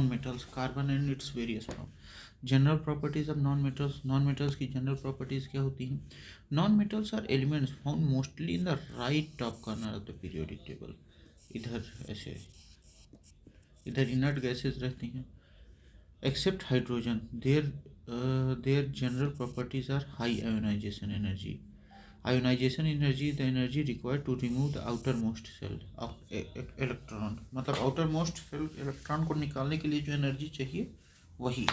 Non-metals, carbon and its various form. General properties of non-metals. Non-metals की general properties क्या होती हैं? Non-metals are elements found mostly in the right top corner of the periodic table. इधर ऐसे, इधर inert gases रहती हैं. Except hydrogen, their general properties are high ionization energy. Ionization energy is the energy required to remove the outermost shell of electron. मतलब outermost shell electron को निकालने के लिए जो एनर्जी चाहिए वही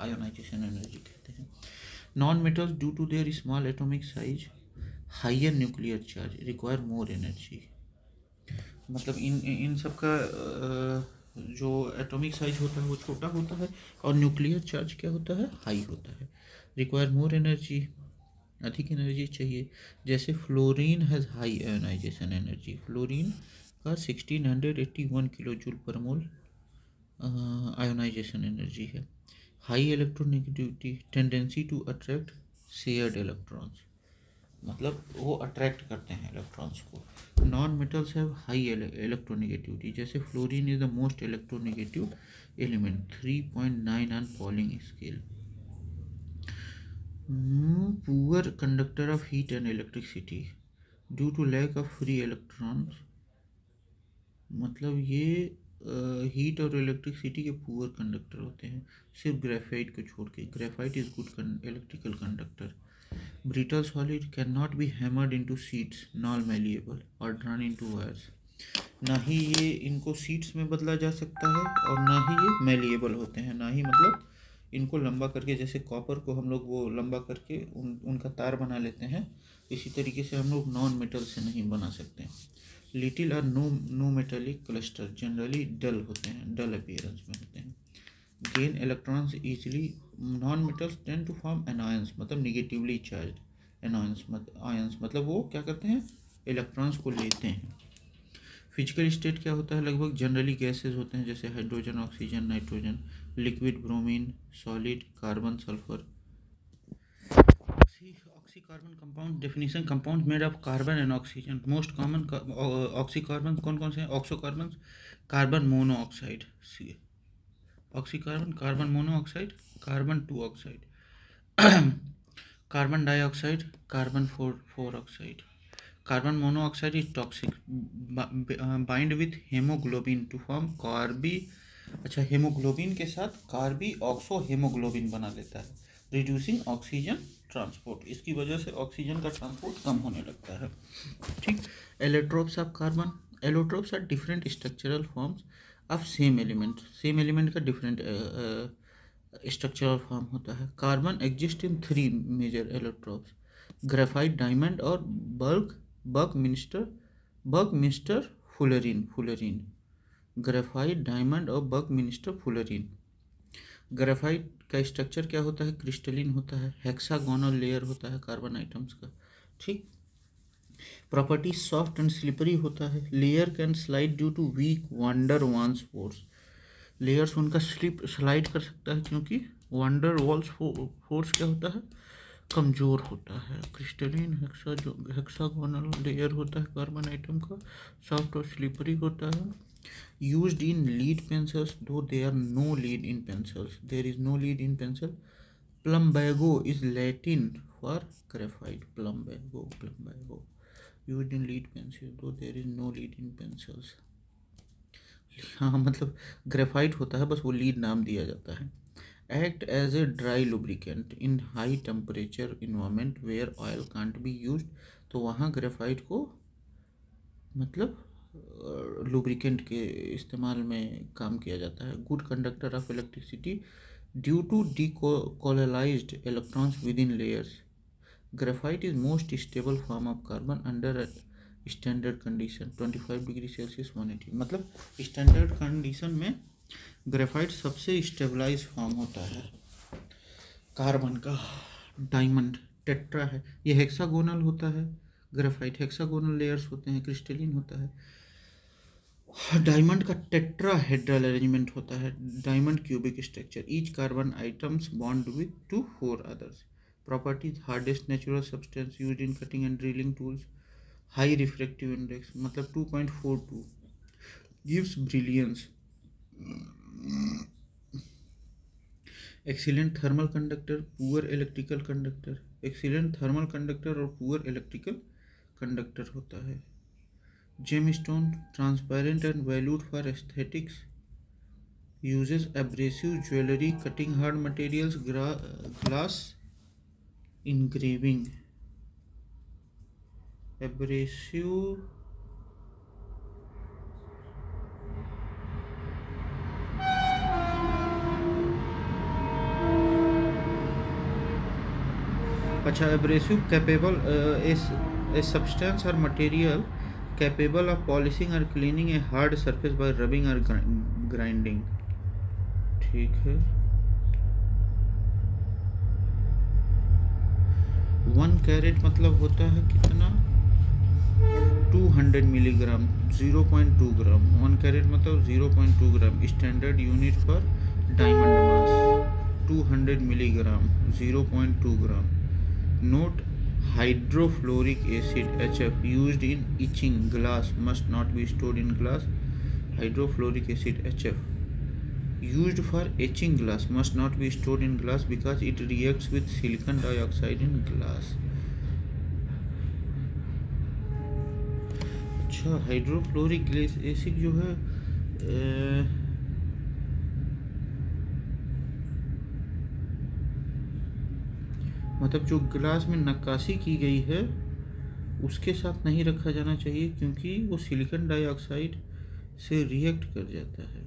ionization energy कहते हैं. Non-metals due to their small atomic size, higher nuclear charge require more energy. मतलब इन सब का जो एटॉमिक साइज होता है वो छोटा होता है और न्यूक्लियर चार्ज क्या होता है, हाई होता है. रिक्वायर मोर एनर्जी, अधिक एनर्जी चाहिए. जैसे fluorine has high ionisation energy. Fluorine का 1681 किलो जूल पर मोल आयोनाइजेशन एनर्जी है. High electronegativity, tendency to attract shared electrons, मतलब वो अट्रैक्ट करते हैं इलेक्ट्रॉन्स को. Non metals have high electronegativity. जैसे fluorine is the most electronegative element, 3.9 on Pauling scale. Poor conductor of heat and electricity due to lack of free electrons. मतलब ये heat और electricity के पुअर कंडक्टर होते हैं, सिर्फ graphite को छोड़ के. Graphite is good electrical conductor. Brittle solid cannot be hammered into sheets, nor malleable or drawn into wires. ना ही ये इनको शीट्स में बदला जा सकता है और ना ही ये मेलिएबल होते हैं. ना ही मतलब इनको लंबा करके, जैसे कॉपर को हम लोग वो लंबा करके उनका तार बना लेते हैं, इसी तरीके से हम लोग नॉन मेटल से नहीं बना सकते. लिटिल और no metallic cluster generally dull होते हैं, डल अपीयरेंस में होते हैं. Gain electrons easily. Non metals tend to form anions, मतलब निगेटिवली चार्ज एनायंस. आयंस मतलब वो क्या करते हैं, इलेक्ट्रॉन्स को लेते हैं. फिजिकल स्टेट क्या होता है, लगभग जनरली गैसेस होते हैं, जैसे hydrogen, oxygen, nitrogen. Liquid bromine, solid carbon, sulphur. Oxy carbon compound definition, compound made of carbon and oxygen. Most common oxy carbon कौन कौन से हैं? Oxo carbon, carbon monoxide, oxycarbon, carbon monoxide, carbon 2 oxide, carbon dioxide, carbon 4 oxide. Carbon monoxide is toxic, bind with haemoglobin to form carby. अच्छा, haemoglobin के साथ Karbi oxo haemoglobin बना लेता है, रिड्यूसिंग ऑक्सीजन ट्रांसपोर्ट. इसकी वजह से ऑक्सीजन का ट्रांसपोर्ट कम होने लगता है. ठीक. Allotropes of carbon. Allotropes are different structural forms of same element. Same element का डिफरेंट स्ट्रक्चरल फॉर्म होता है. Carbon exist in 3 major allotropes, graphite, diamond और बकमिंस्टर फुलरीन. ग्रेफाइट, डायमंड और बकमिंस्टर फुलरीन. ग्रेफाइट का स्ट्रक्चर क्या होता है, crystalline होता है. हेक्सागोनल लेयर होता है कार्बन आइटम्स का. ठीक. प्रॉपर्टी सॉफ्ट एंड स्लिपरी होता है. Layer can slide due to weak van der Waals force. Layers उनका स्लाइड कर सकता है क्योंकि वंडर वाल्स फोर्स क्या होता है, कमज़ोर होता है. क्रिस्टलिन हेक्सागोनल लेयर होता है कार्बन आइटम का, सॉफ्ट और स्लिपरी होता है. Used in lead pencils, though there no lead in pencils. There is no lead in pencil. Plumbago is Latin for graphite. Plumbago used in lead pencil, though there is no lead in pencils. हाँ, मतलब graphite होता है, बस वो lead नाम दिया जाता है. Act as a dry lubricant in high temperature environment where oil can't be used. तो वहाँ ग्रेफाइट को मतलब लुब्रिकेंट के इस्तेमाल में काम किया जाता है. Good conductor of electricity due to delocalised electrons within layers. Graphite is most stable form of carbon under a standard condition, 25 degree Celsius 180. मतलब स्टैंडर्ड कंडीशन में ग्रेफाइट सबसे स्टेबलाइज फॉर्म होता है कार्बन का. डायमंड टेट्रा है, ये hexagonal होता है. ग्रेफाइट हेक्सागोनल लेयर्स होते हैं, क्रिस्टलिन होता है. डायमंड का टेट्राहेड्रल अरेंजमेंट होता है. Diamond cubic structure, each carbon atoms bond with 2 4 others. Properties, hardest natural substance used in cutting and drilling tools. High refractive index मतलब 2.42, gives brilliance. Excellent thermal conductor, poor electrical conductor. Excellent thermal conductor और poor electrical conductor होता है। Gemstone transparent and valued for aesthetics, uses abrasive jewellery, cutting hard materials, glass engraving. Abrasive अच्छा, abrasive capable a substance और material capable of polishing or cleaning a hard surface by rubbing or grinding। ठीक है। 1 carat मतलब होता है कितना? 200 milligram, 0.2 ग्राम। 1 carat मतलब 0.2 gram. Standard unit for diamond mass 200 milligram, 0.2 gram. Note, hydrofluoric acid HF used in etching glass must not be stored in glass। hydrofluoric acid HF used for etching glass must not be stored in glass because it reacts with silicon dioxide in glass। अच्छा, hydrofluoric acid जो है मतलब जो glass में नक्काशी की गई है उसके साथ नहीं रखा जाना चाहिए, क्योंकि वो सिलिकॉन डाइऑक्साइड से रिएक्ट कर जाता है।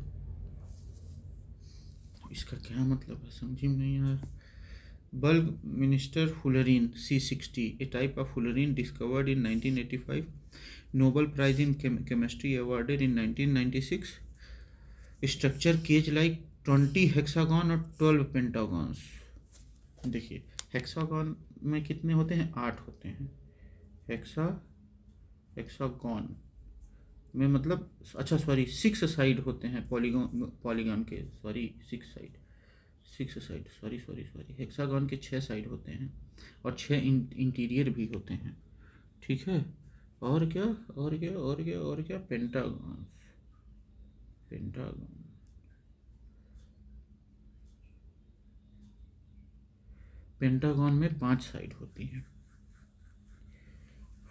इसका क्या मतलब है समझी में नहीं यार। Buckminster fullerene C60, a type of fullerene discovered in 1985, Nobel prize in chemistry awarded in 1996। Structure cage like 20 hexagon और 12 पेंटागॉन्स। देखिए हेक्सागन में कितने होते हैं? 8 होते हैं। हेक्सागन में मतलब अच्छा सॉरी 6 साइड होते हैं पॉलीगॉन के, सॉरी 6 साइड सॉरी। हेक्सागन के 6 साइड होते हैं और 6 इंटीरियर भी होते हैं। ठीक है। और क्या पेंटागन। पेंटागन में 5 साइड होती हैं,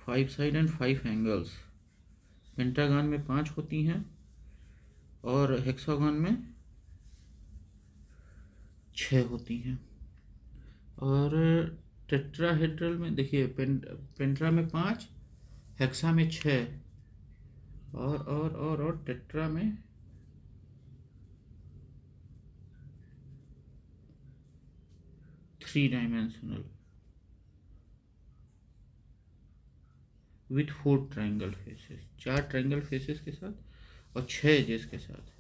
5 साइड एंड 5 एंगल्स। पेंटागन में 5 होती हैं और हेक्सागन में 6 होती हैं। और टेट्राहेड्रल में देखिए पेंट्रा में 5, हेक्सा में 6 और टेट्रा में 3 dimensional with 4 triangle faces, 4 triangle faces के साथ और 6 एजेस के साथ।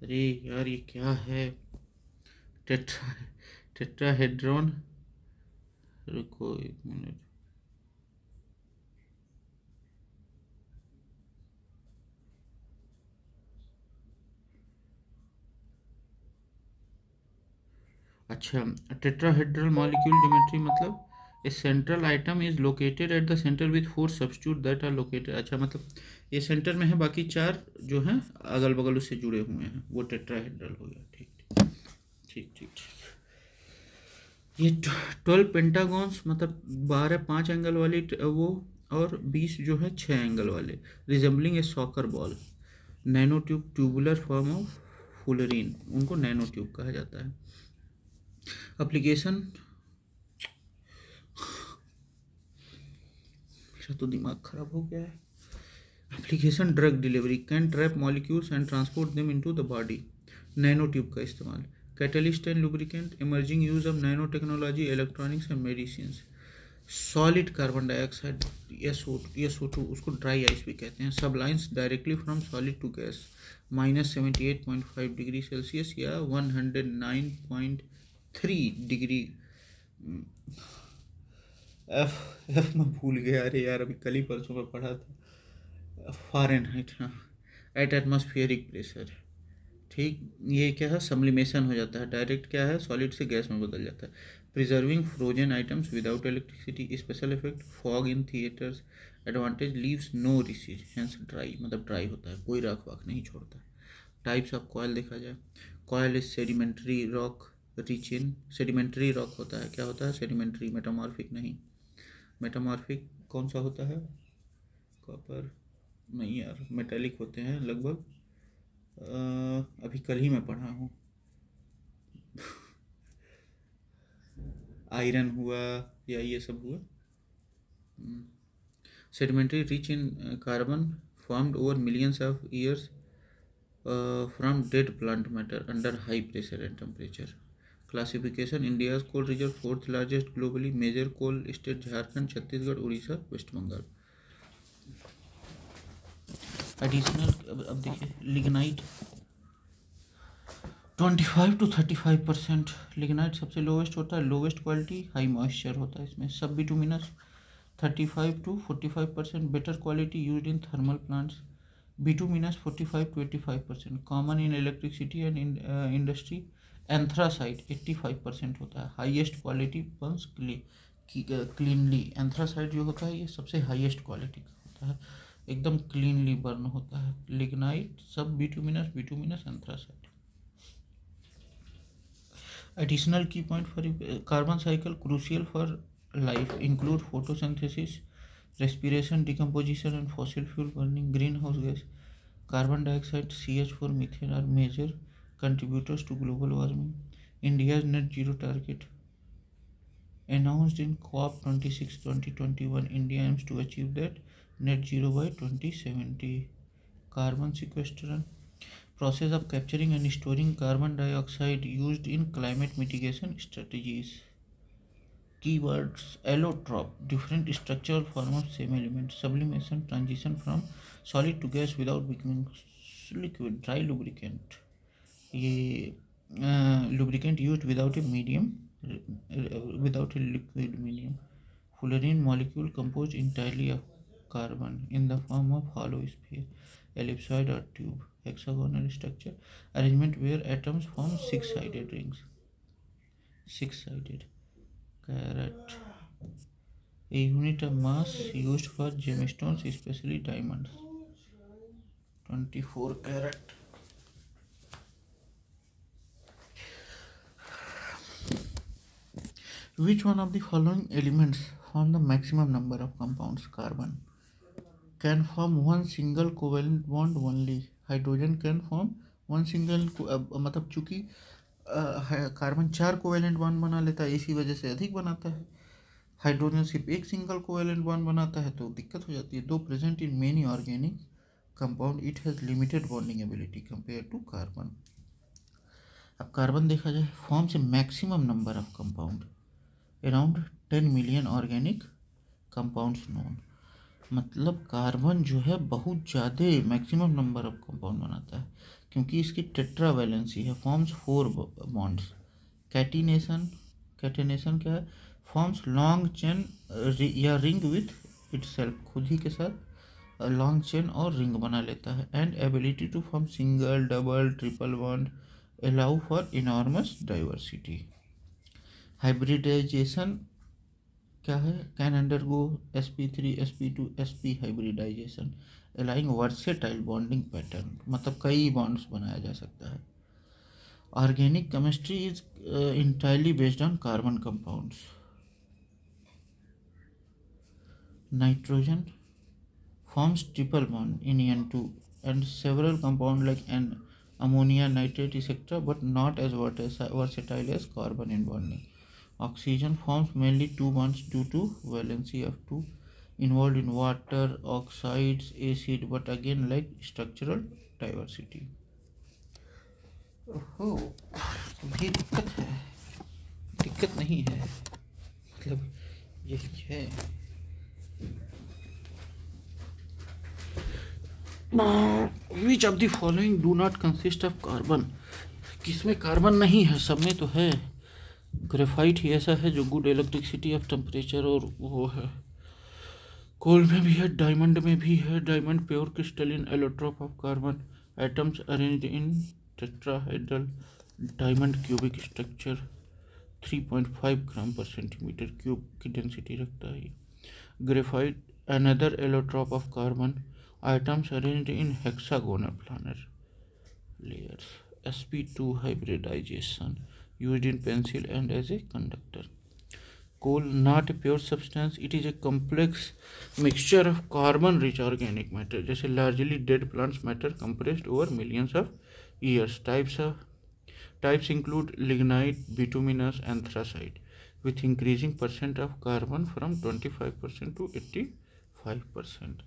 अरे यार ये क्या है? टेट्राहेड्रॉन, रुको 1 मिनट। अच्छा, टेट्राहेड्रल मॉलिक्यूल ज्योमेट्री मतलब a central atom is located at the centre with 4 substitute that are located. अच्छा मतलब ये सेंटर में है, बाकी 4 जो हैं अगल बगल उससे जुड़े हुए हैं, वो टेट्राहेड्रल हो गया। ठीक। ये 12 पेंटागॉन्स मतलब 12 5 एंगल वाली वो, और 20 जो है 6 एंगल वाले, resembling A soccer ball. Nano tube, tubular form of fullerene, उनको नैनो ट्यूब कहा जाता है। एप्लीकेशन, मेरा तो दिमाग खराब हो गया है। Application, drug delivery, can trap molecules and transport them into the body. Nano tube का इस्तेमाल। Catalyst and lubricant, emerging use of nano technology, electronics and medicine. Solid carbon dioxide SO2, उसको ड्राई आइस भी कहते हैं। Sublimes directly from solid to gas, -78.5 degree Celsius या 109.3 degree F मैं भूल गया। अरे यार अभी कल ही परसों में पढ़ा था। फ़ारेनहाइट, हाँ, एट एटमॉस्फेरिक प्रेशर। ठीक, ये क्या है? सब्लिमेशन हो जाता है, डायरेक्ट क्या है सॉलिड से गैस में बदल जाता है। Preserving frozen items without electricity, special effect, fog in theatres. Advantage, leaves no residue, hence dry, मतलब ड्राई होता है, कोई राख वाख नहीं छोड़ता। टाइप्स ऑफ कॉयल देखा जाए, coil is sedimentary rock, rich in sedimentary rock होता है, क्या होता है सेडिमेंट्री, मेटामॉर्फिक नहीं। मेटामॉर्फिक कौन सा होता है, कॉपर नहीं यार, मेटेलिक होते हैं लगभग, अभी कल ही मैं पढ़ा हूँ। आयरन हुआ या ये सब हुआ। Sedimentary rich in carbon formed over millions of years from dead plant matter under high pressure and temperature. Classification: India's coal reserve, fourth largest globally. Major coal state: Jharkhand, Chhattisgarh, Odisha, West Bengal. Additional अब देखिए lignite 25 to 35%। Lignite सबसे lowest होता है, lowest quality, high moisture होता है इसमें। सब bituminous 35 to 45%, better quality used in thermal plants. Bituminous 45 to 85%, common in electricity and industry. Anthracite 85% होता है, highest quality Burns cleanly. Anthracite जो होता है ये सबसे हाईएस्ट क्वालिटी का होता है, एकदम क्लीनली बर्न होता है। लिग्नाइट सब बिटुमिनस एंथ्रासाइट। एडिशनल की point for carbon cycle crucial for life include photosynthesis, respiration, decomposition and fossil fuel burning. Greenhouse gas, carbon dioxide, CH4, methane are major contributors to global warming. India's net zero target announced in COP26 2021. India aims to achieve that net zero by 2070. Carbon sequestration, process of capturing and storing carbon dioxide used in climate mitigation strategies. Keywords: allotrope, different structural form of same element. Sublimation, transition from solid to gas without becoming liquid. Dry lubricant, ये lubricant used without a medium, without a liquid medium. Fullerene molecule composed entirely of carbon in the form of hollow sphere, ellipsoid or tube. Hexagonal structure, arrangement where atoms form six-sided rings. Six-sided. Carat, a unit of mass used for gemstones, especially diamonds. 24 carat. Which one of the following elements form the maximum number of compounds? Carbon can form one single covalent bond only. Hydrogen can form one single मतलब चूंकि carbon 4 covalent bond बना लेता है, इसी वजह से अधिक बनाता है। हाइड्रोजन सिर्फ एक सिंगल कोवेलेंट बॉन्ड बनाता है तो दिक्कत हो जाती है। Though present in many organic compound, it has limited bonding ability compare to carbon. अब कार्बन देखा जाए, forms a maximum number of compound, around 10 million organic compounds known. मतलब कार्बन जो है बहुत ज़्यादा मैक्सिमम नंबर ऑफ कंपाउंड बनाता है क्योंकि इसकी टेट्रा वैलेंसी है, फॉर्म्स 4 बॉन्ड्स। कैटेनेशन क्या है, फॉर्म्स लॉन्ग चेन या रिंग विथ इटसेल्फ, खुद ही के साथ लॉन्ग चेन और रिंग बना लेता है। And ability to form single, double, triple bond allow for enormous diversity. Hybridization क्या है, can undergo sp3 sp2 sp hybridization allowing versatile bonding pattern, मतलब कई बॉन्ड्स बनाया जा सकता है। Organic chemistry is entirely based on carbon compounds. Nitrogen forms triple bond in N2 and several compounds like ammonia, nitrate, etc., but not as versatile as carbon in bonding. Oxygen forms mainly 2 bonds due to valency of 2 involved in water, oxides, acid, but again like structural diversity. ओहो, ये दिक्कत है, दिक्कत नहीं है, मतलब यही है। Which of the following do not consist of carbon? किसमें कार्बन नहीं है, सब में तो है। ग्रेफाइट ही ऐसा है जो गुड इलेक्ट्रिसिटी ऑफ टेम्परेचर और वो है। कोल में भी है, डायमंड में भी है। Diamond pure crystalline allotrope of carbon, atoms arranged in tetrahedral. Diamond cubic structure 3.5 ग्राम पर सेंटीमीटर क्यूब की डेंसिटी रखता है। Graphite another allotrope of carbon, items arranged in hexagonal planar layers. sp2 hybridization, used in pencil and as a conductor. Coal, not a pure substance, it is a complex mixture of carbon rich organic matter, जैसे largely dead plants matter compressed over millions of years. Types include lignite, bituminous, anthracite, with increasing percent of carbon from 25% to 85%.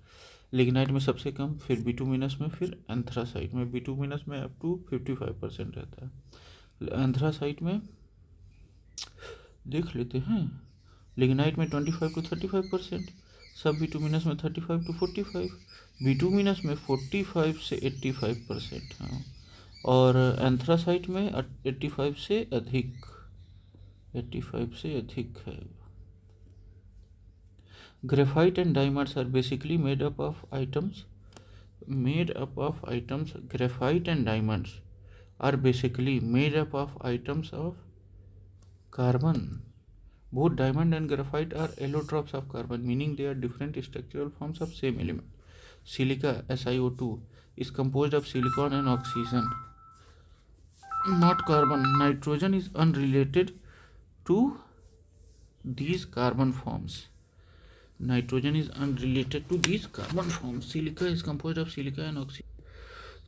Lignite में सबसे कम, फिर bituminous में, फिर anthracite में. Bituminous में up to 55% रहता है. एंथ्रासाइट में देख लेते हैं. लिग्नाइट में 25 to 35%, सब बिटुमिनस में 35 to 45, बिटुमिनस में 45 से 85%. हाँ, और एंथ्रासाइट में 85 से अधिक है. Graphite and diamonds are basically made up of items. Graphite and diamonds are basically made up of items of carbon. Both diamond and graphite are allotropes of carbon, meaning they are different structural forms of same element. Silica, SiO2, is composed of silicon and oxygen, not carbon. Nitrogen is unrelated to these carbon forms. Silica is composed of silica and oxygen.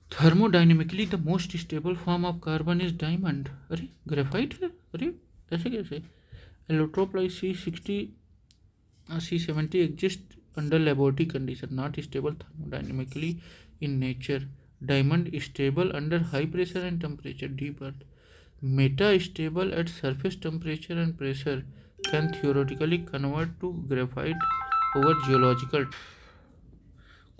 Thermodynamically, the most stable form of carbon is diamond. अरे graphite है? अरे ऐसे कैसे? Allotrope like C60, C70 exist under laboratory condition, not stable thermodynamically in nature. Diamond is stable under high pressure and temperature, deep earth. Meta stable at surface temperature and pressure, can theoretically convert to graphite over geological.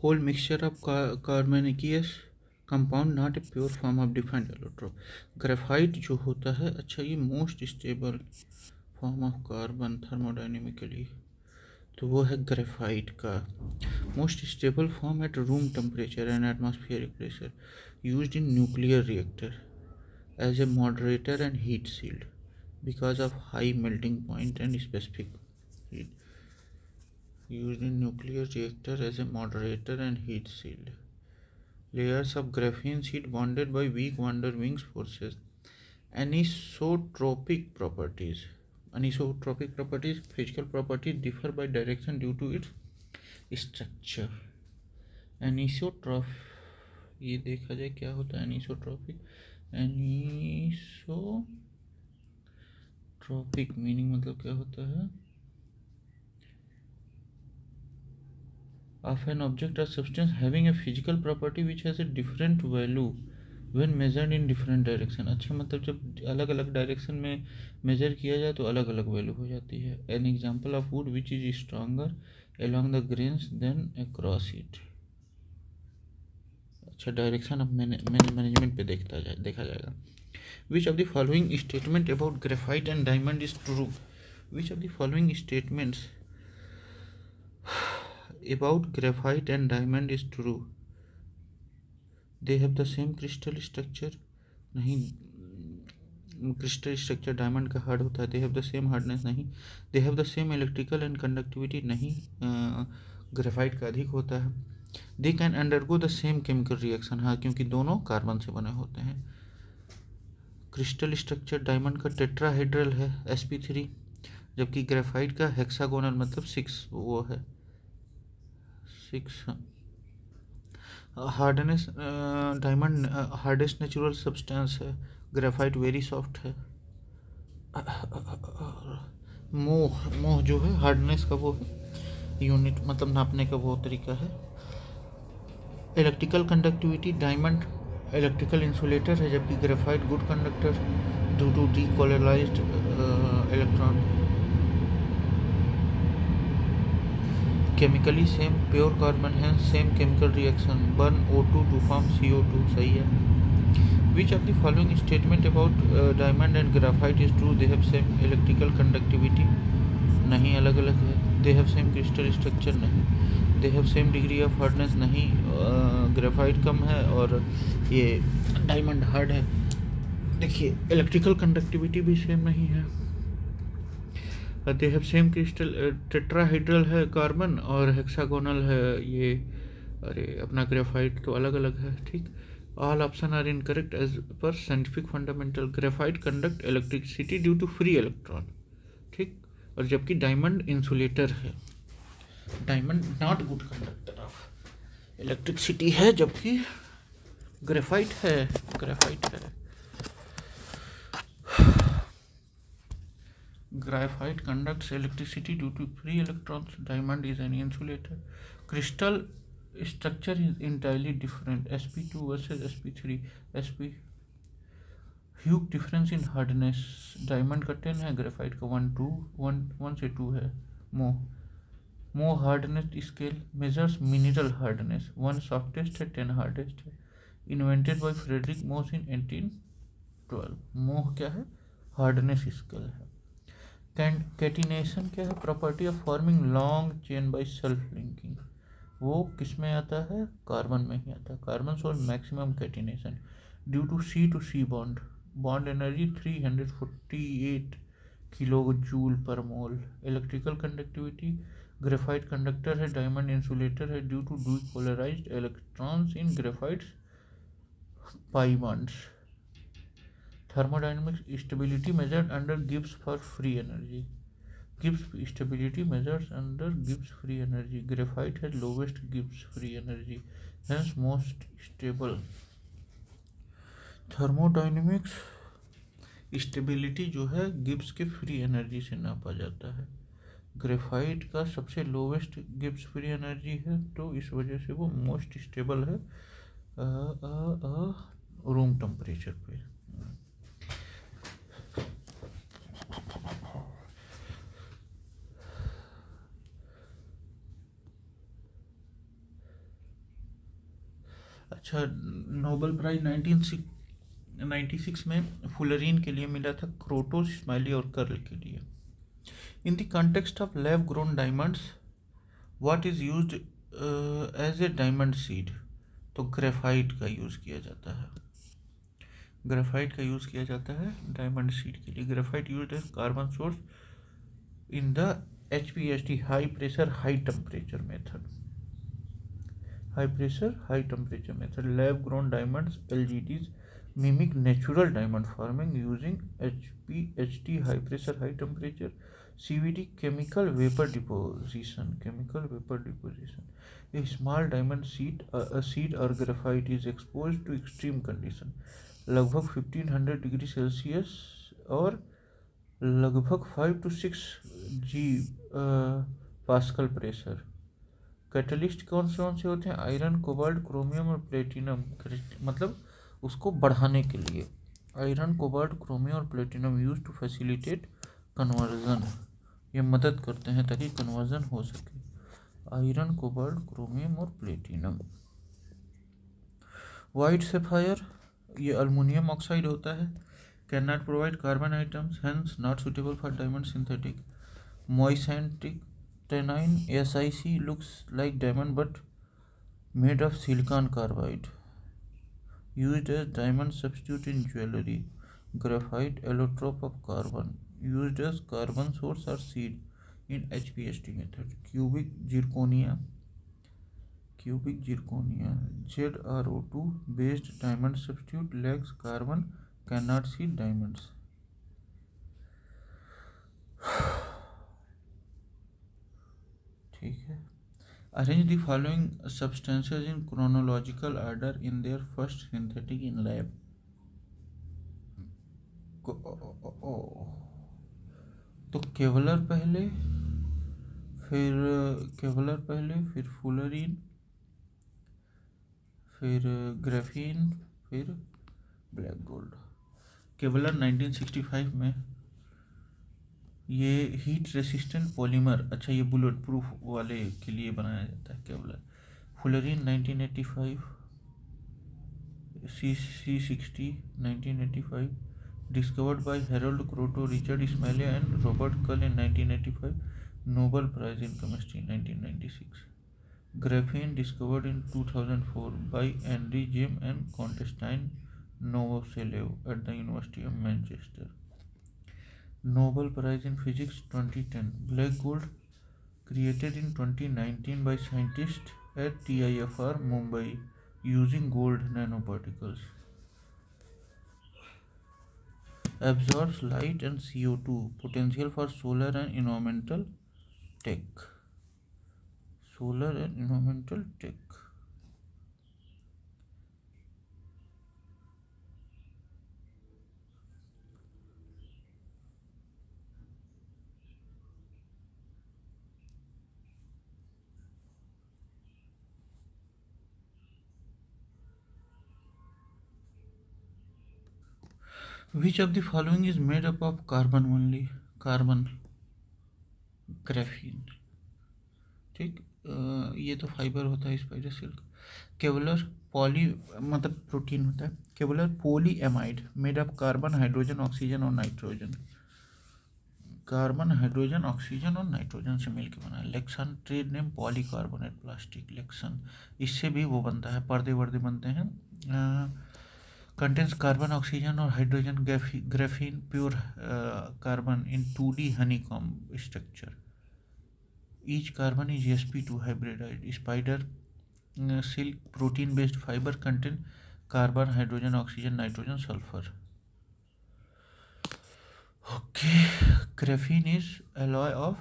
Coal, mixture of carbonaceous compound, not a pure form of defined allotrope. Graphite जो होता है, अच्छा ये most stable form of carbon thermodynamically, तो वो है graphite का. Most stable form at room temperature and atmospheric pressure, used in nuclear reactor as a moderator and heat shield because of high melting point and specific heat. Used in nuclear reactor as a moderator and heat shield. Layers of graphene sheet bonded by weak van der Waals forces. Anisotropic properties, physical properties differ by direction due to its structure. ये देखा जाए क्या होता है anisotropic. Tropic meaning मतलब क्या होता है? Of an object or substance having a physical property which has a different value when measured in different direction. अच्छा, मतलब जब अलग अलग डायरेक्शन में मेजर किया जाए तो अलग अलग वैल्यू हो जाती है. An example of wood which is stronger along the grains than across it. अच्छा, डायरेक्शन अब मैनेजमेंट पे देखा जाएगा. Which of the following statement about graphite and diamond is true? Which of the following statements about graphite and diamond is true? They have the same crystal structure. नहीं, crystal structure diamond का hard होता है. They have the same hardness. नहीं. They have the same electrical and conductivity. नहीं, graphite का अधिक होता है. They can undergo the same chemical reaction. हाँ, क्योंकि दोनों कार्बन से बने होते हैं. क्रिस्टल स्ट्रक्चर डायमंड का टेट्राहेड्रल है sp3, जबकि ग्रेफाइट का हेक्सागोनल मतलब 6 वो है 6. Hardness, diamond hardest natural substance है, ग्रेफाइट वेरी सॉफ्ट है. मोह जो है हार्डनेस का वो है यूनिट, मतलब नापने का वो तरीका है. Electrical conductivity, diamond electrical insulator है, जबकि graphite good conductor due to delocalized electron. Chemically same, pure carbon है, same chemical reaction, burn O2 to form CO2. सही है. Which of the following statement about diamond and graphite is true? They have same electrical conductivity. नहीं, अलग अलग है. They have same crystal structure. नहीं. They have same degree of hardness. नहीं, graphite कम है और ये डायमंड हार्ड है. देखिए, इलेक्ट्रिकल कंडक्टिविटी भी सेम नहीं है. They have same crystal, tetrahedral है कार्बन और हेक्सागोनल है ये, अरे अपना ग्रेफाइट, तो अलग अलग है. ठीक. All options are incorrect as per scientific fundamental. Graphite conduct electricity due to free electron. ठीक, और जबकि डायमंड इंसुलेटर है, diamond not good conductor of electricity है, जबकि ग्रेफाइट है, ग्रेफाइट है। Graphite conducts electricity due to free electrons. Diamond is an insulator. Crystal structure is entirely different. sp2 versus sp3. sp huge difference in hardness. Diamond का 10 है, graphite का 1 से 2 है। Mo hardness scale measures mineral hardness. 1 softest है, 10 hardest है। Invented by Frederick Mohs in 1812. Moh क्या है? Hardness scale है। कैटिनेशन क्या है? Property of forming long chain by self linking. वो किस में आता है? कार्बन में ही आता है। Carbon shows maximum catenation due to C bond. Bond energy 348 kilo joule पर mole. Electrical conductivity, graphite conductor है, डायमंड इंसुलेटर है due to depolarized electrons in graphite's pi bonds. Thermodynamics stability measured under Gibbs for free energy. Gibbs stability measures under Gibbs free energy. Graphite has lowest Gibbs free energy, hence most stable. Thermodynamics stability जो है Gibbs के free energy से नापा जाता है। Graphite का सबसे lowest Gibbs free energy है, तो इस वजह से वो मोस्ट स्टेबल है रूम टेम्परेचर पे। अच्छा, नोबेल प्राइज 1996 में फुलरीन के लिए मिला था, क्रोटोस, स्माइली और कर्ल के लिए। In the context of lab grown diamonds what is used as a diamond seed? तो ग्रेफाइट का यूज़ किया जाता है। ग्रेफाइट का यूज़ किया जाता है डायमंड सीड के लिए। Graphite used as carbon source in the HPHT, high pressure high temperature method. High pressure high temperature method. Lab grown diamonds LGDs mimic natural diamond forming using HPHT, high pressure high temperature. CVD, chemical vapour deposition, chemical vapour deposition. A small diamond seed और graphite is expose to extreme condition, लगभग 1500 degree Celsius और लगभग 5 to 6 G pascal pressure. Catalyst कौन से होते हैं? Iron, cobalt, chromium और platinum. मतलब उसको बढ़ाने के लिए आयरन, कोबाल्ट, क्रोमियम और platinum use to facilitate conversion. ये मदद करते हैं ताकि कन्वर्जन हो सके। आयरन, कोबाल्ट, क्रोमियम और प्लेटिनम। वाइट सैफायर, ये अल्मुनियम ऑक्साइड होता है। Can not provide carbon atoms, hence not suitable for diamond synthetic. Moissanite टेनाइन SiC looks like diamond but made of silicon carbide, used as diamond substitute in jewelry. Graphite, allotrope of carbon, used as carbon source or seed in HPHT method. Cubic zirconia, ZrO2 based diamond substitute, lacks carbon, cannot seed diamonds. ठीक है। Arrange the following substances in chronological order in their first synthetic in lab. तो Kevlar पहले, फिर fullerene, फिर graphene, फिर black gold. Kevlar 1965 में। ये heat resistant polymer, अच्छा ये बुलेट प्रूफ वाले के लिए बनाया जाता है Kevlar. Fullerene 1985, C60 1985, discovered by Harold Kroto, Richard Smalley and Robert Curl in 1985, Nobel prize in chemistry 1996। Graphene discovered in 2004 by Andre Geim and Konstantin Novoselov at the University of Manchester. Nobel Prize in Physics 2010. Black gold created in 2019 by scientists at TIFR Mumbai using gold nanoparticles. Absorbs light and CO2. Potential for solar and environmental tech. Solar and environmental tech. Which of the following is made up of carbon only? Carbon, graphene, ठीक। ये तो fibre होता है, spider silk. Kevlar poly मतलब protein होता है। Kevlar poly amide made of carbon, hydrogen, oxygen और nitrogen. Carbon, hydrogen, oxygen और नाइट्रोजन से मिलकर बना है। Lexan, trade name polycarbonate plastic, Lexan. इससे भी वो बनता है, पर्दे वर्दे बनते हैं। कंटेन्स कार्बन, ऑक्सीजन और hydrogen, graphene, pure carbon in 2D honeycomb structure. Each carbon is sp2 hybridized. Spider silk protein based fiber contain carbon, hydrogen, oxygen, nitrogen, sulfur. Okay, graphene is alloy of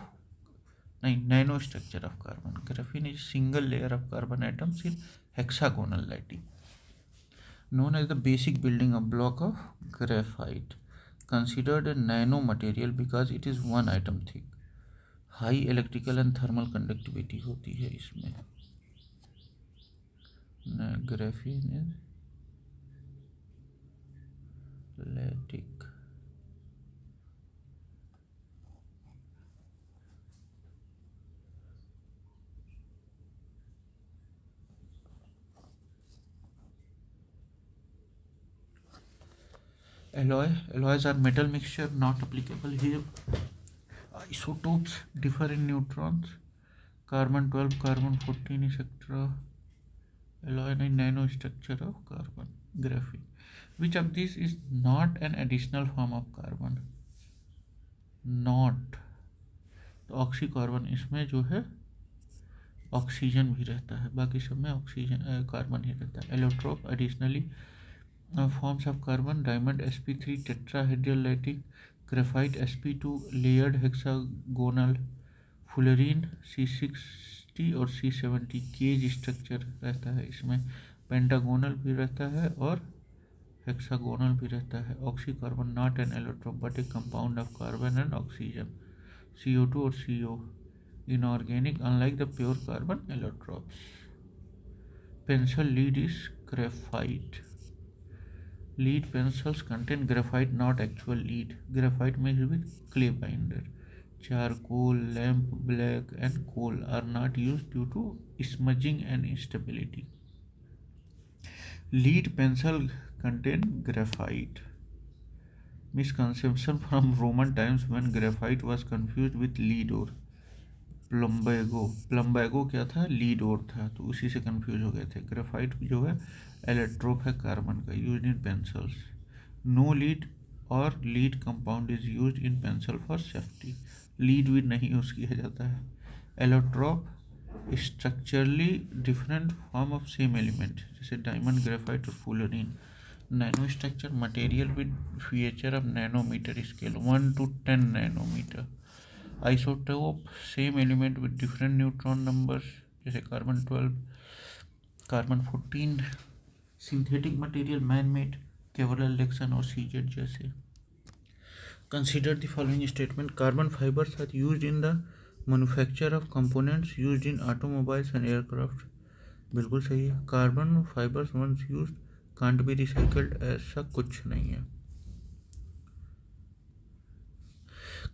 nano structure of carbon. Graphene is single layer of carbon atoms in hexagonal lattice, known as the basic building block of graphite. Considered a nano material because it is one atom thick. High electrical and thermal conductivity होती है इसमें। Graphene is lattice. alloys are metal mixture, not applicable here. Isotopes differ in neutrons, carbon 12, carbon 14, etc. Alloy nano structure of carbon, graphene. Which of these is not an additional form of carbon? Not, तो ऑक्सीकार्बन, इसमें जो है oxygen भी रहता है, बाकी सब में ऑक्सीजन कार्बन ही रहता है। Allotrope, additionally forms of carbon, diamond sp3 tetrahedral lattice, graphite sp2 layered hexagonal, fullerene c60 और c70 केज स्ट्रक्चर रहता है इसमें, पेंटागोनल भी रहता है और हेक्सागोनल भी रहता है। Oxycarbon not an allotrope but a compound of carbon and oxygen, CO2 और CO, inorganic unlike the pure carbon allotropes. Pencil lead is graphite. Lead pencils contain graphite, not actual lead. Graphite mixed with clay binder. Charcoal, lamp black and coal are not used due to smudging and instability. Lead pencil contain graphite. Misconception from Roman times when graphite was confused with lead ore. प्लम्बैगो क्या था? Lead ओर था, तो उसी से confuse हो गए थे। Graphite जो है एलेक्ट्रोप है कार्बन का, use in pencils. No lead और lead compound is use in pencil for safety. Lead भी नहीं यूज किया जाता है। Allotrope structurally different form of same element, जैसे डायमंड, ग्रेफाइट और fullerene. Nano structure material with feature of nanometre scale 1 to 10 nanometre. Isotope same element with different neutron numbers, जैसे carbon 12, carbon 14। Synthetic material man made, Kevlar, Lexan और CZ जैसे। Consider the following statement. Carbon fibres are used in the manufacture of components used in automobiles and aircraft. बिल्कुल सही है। Carbon fibres once used can't be recycled, ऐसा कुछ नहीं है।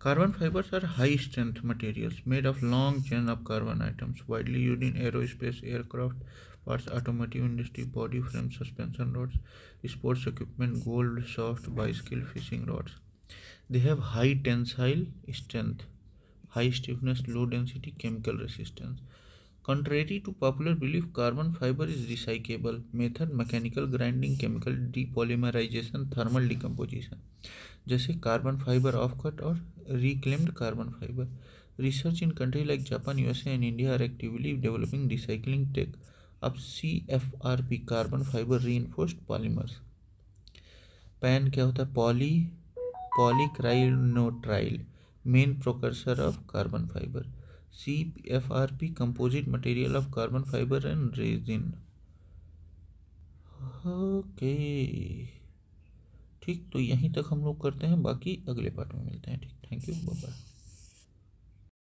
Carbon fibers are high strength materials made of long chain of carbon atoms, widely used in aerospace, aircraft parts, automotive industry, body frame, suspension rods, sports equipment, gold, soft, bicycle, fishing rods. They have high tensile strength, high stiffness, low density, chemical resistance. Contrary to popular belief, carbon fiber is recyclable. Method: mechanical grinding, chemical depolymerization, thermal decomposition. जैसे carbon fibre off cut और reclaimed carbon fibre. Research in country like Japan, USA and India are actively developing recycling tech अब CFRP carbon fibre reinforced polymers. PAN क्या होता है? Polyacrylonitrile, main precursor of carbon fibre. CFRP composite material of carbon fibre and resin. Okay ठीक, तो यहीं तक हम लोग करते हैं, बाकी अगले पार्ट में मिलते हैं। ठीक, थैंक यू, बाय बाय।